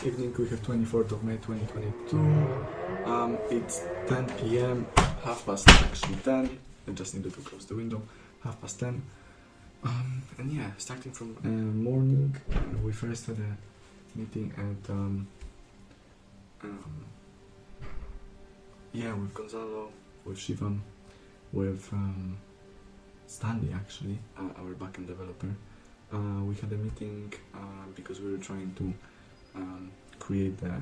evening. We have 24th of May 2022. It's 10 p.m. Half past actually 10. I just needed to close the window. Half past 10. And yeah, starting from morning, we first had a meeting at with Goncalo, with Shivam, with Stanley actually, our backend developer. We had a meeting because we were trying to create a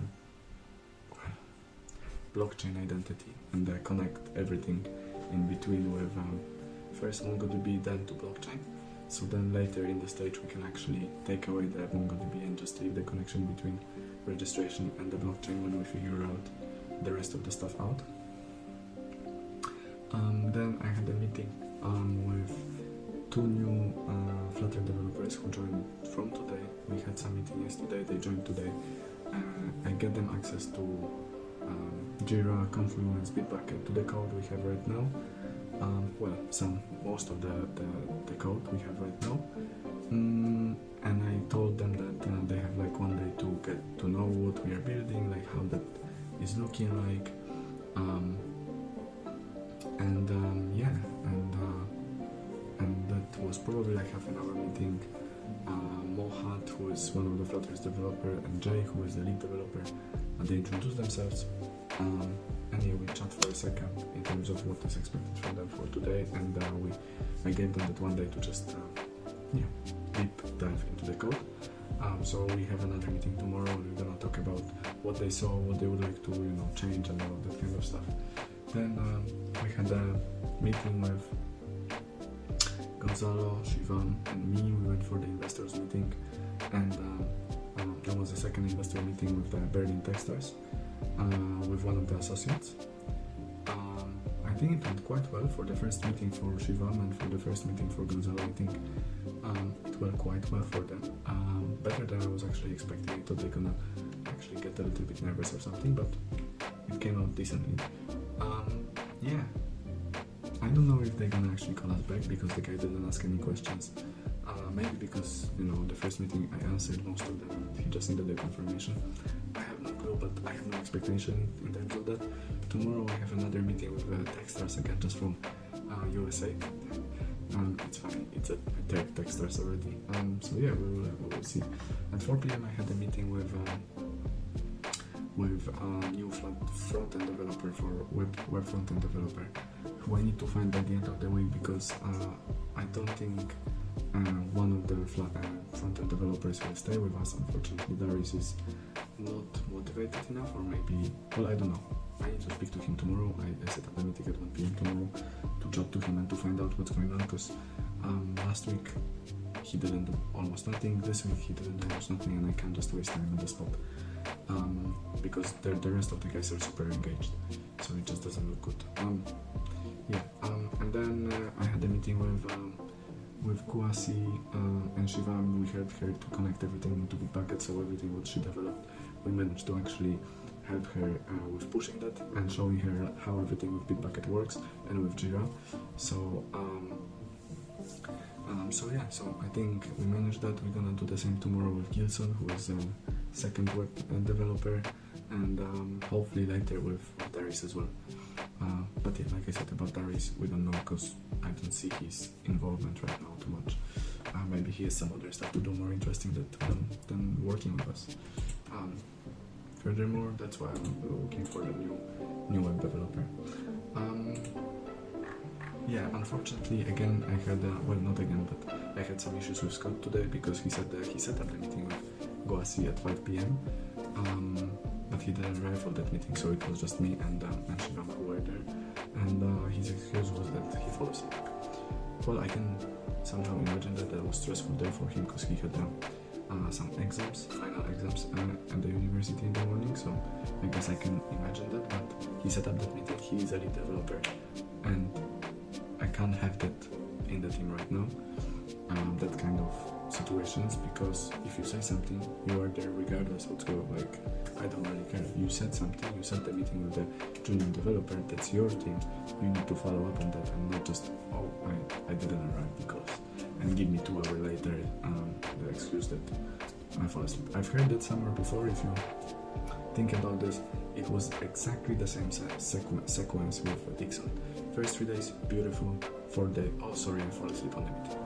blockchain identity and connect everything in between with first MongoDB, then to blockchain. So then later in the stage we can actually take away the MongoDB and just leave the connection between registration and the blockchain when we figure out the rest of the stuff out. Then I had a meeting with two new Flutter developers who joined from today. We had some meeting yesterday, they joined today. I get them access to Jira, Confluence, Bitbucket, to the code we have right now. Most of the code we have right now. And I told them that they have like one day to get to know what we are building, like how that is looking like. And that was probably like half an hour meeting. Mohat, who is one of the Flutter's developer, and Jay, who is the lead developer, they introduced themselves. And yeah, we chat for a second in terms of what is expected from them for today, and I gave them that one day to just deep dive into the code. So we have another meeting tomorrow, and we're gonna talk about what they saw, what they would like to change, and all that kind of stuff. Then we had a meeting with Goncalo, Shivam, and me. We went for the investors meeting, and there was a second investor meeting with the Berlin Techstars, with one of the associates. I think it went quite well for the first meeting for Shivam and for the first meeting for Goncalo. I think it went quite well for them. Better than I was actually expecting. I thought they're gonna actually get a little bit nervous or something, but it came out decently. I don't know if they're gonna actually call us back because the guy didn't ask any questions. Maybe because the first meeting I answered most of them. He just needed the confirmation. I have no clue, but I have no expectation in terms of that. Tomorrow I have another meeting with Techstars again, just from USA. It's funny, it's a third Techstars already. So yeah, we will see. At 4 p.m. I had a meeting with new front-end developer for web front-end developer, who I need to find by the end of the week, because I don't think one of the front-end developers will stay with us. Unfortunately, Darius is not motivated enough, or maybe, I don't know. I need to speak to him tomorrow. I set up a meeting at 1 p.m. tomorrow to chat to him and to find out what's going on, because last week he didn't do almost nothing. This week he didn't do almost nothing, and I can't just waste time on the spot. Because the rest of the guys are super engaged, so it just doesn't look good. And then I had a meeting with Kuasi and Shivam. We helped her to connect everything into Bitbucket, so everything what she developed, we managed to actually help her with pushing that and showing her how everything with Bitbucket works, and with Jira. So I think we managed that. We're gonna do the same tomorrow with Gilson, who is a second web developer, and hopefully later with Darius as well. But yeah, like I said about Darius, we don't know, because I don't see his involvement right now too much. Maybe he has some other stuff to do more interesting than working with us. Furthermore, that's why I'm looking for the new web developer. Unfortunately, again, I had not again, but I had some issues with Scott today, because he said that he set up the meeting with Goasi at 5 p.m. But he didn't arrive for that meeting, so it was just me and Shivam who were there. And his excuse was that he fell asleep. I can somehow imagine that was a stressful day for him, because he had some final exams at the university in the morning, so I guess I can imagine that. But he set up that meeting. He is a lead developer, and I can't have that in the team right now, that kind of situations, because if you say something, you are there regardless what's going on. Like, I don't really care. You said something, you set the meeting with the junior developer, that's your team. You need to follow up on that, and not just, I didn't arrive because, and give me 2 hours later the excuse that I fall asleep. I've heard that somewhere before. If you think about this, it was exactly the same sequence with Dixon. First 3 days, beautiful. 4th day, oh sorry, I fall asleep on the meeting.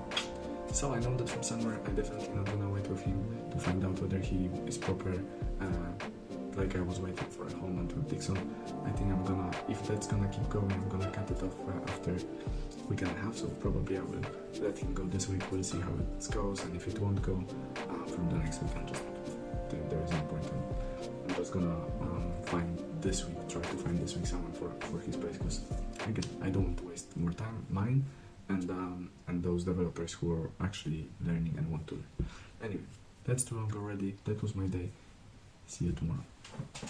So I know that from somewhere. I definitely not gonna wait with him to find out whether he is proper. Like I was waiting for a whole month with Dixon. I think I'm gonna, if that's gonna keep going, I'm gonna cut it off after week and a half. So probably I will let him go this week. We'll see how it goes, and if it won't go from the next week, I'm just there is no point. I'm just gonna try to find this week someone for his place, because again, I don't want to waste more time, mine, and those developers who are actually learning and want to learn. Anyway, that's too long already. That was my day. See you tomorrow.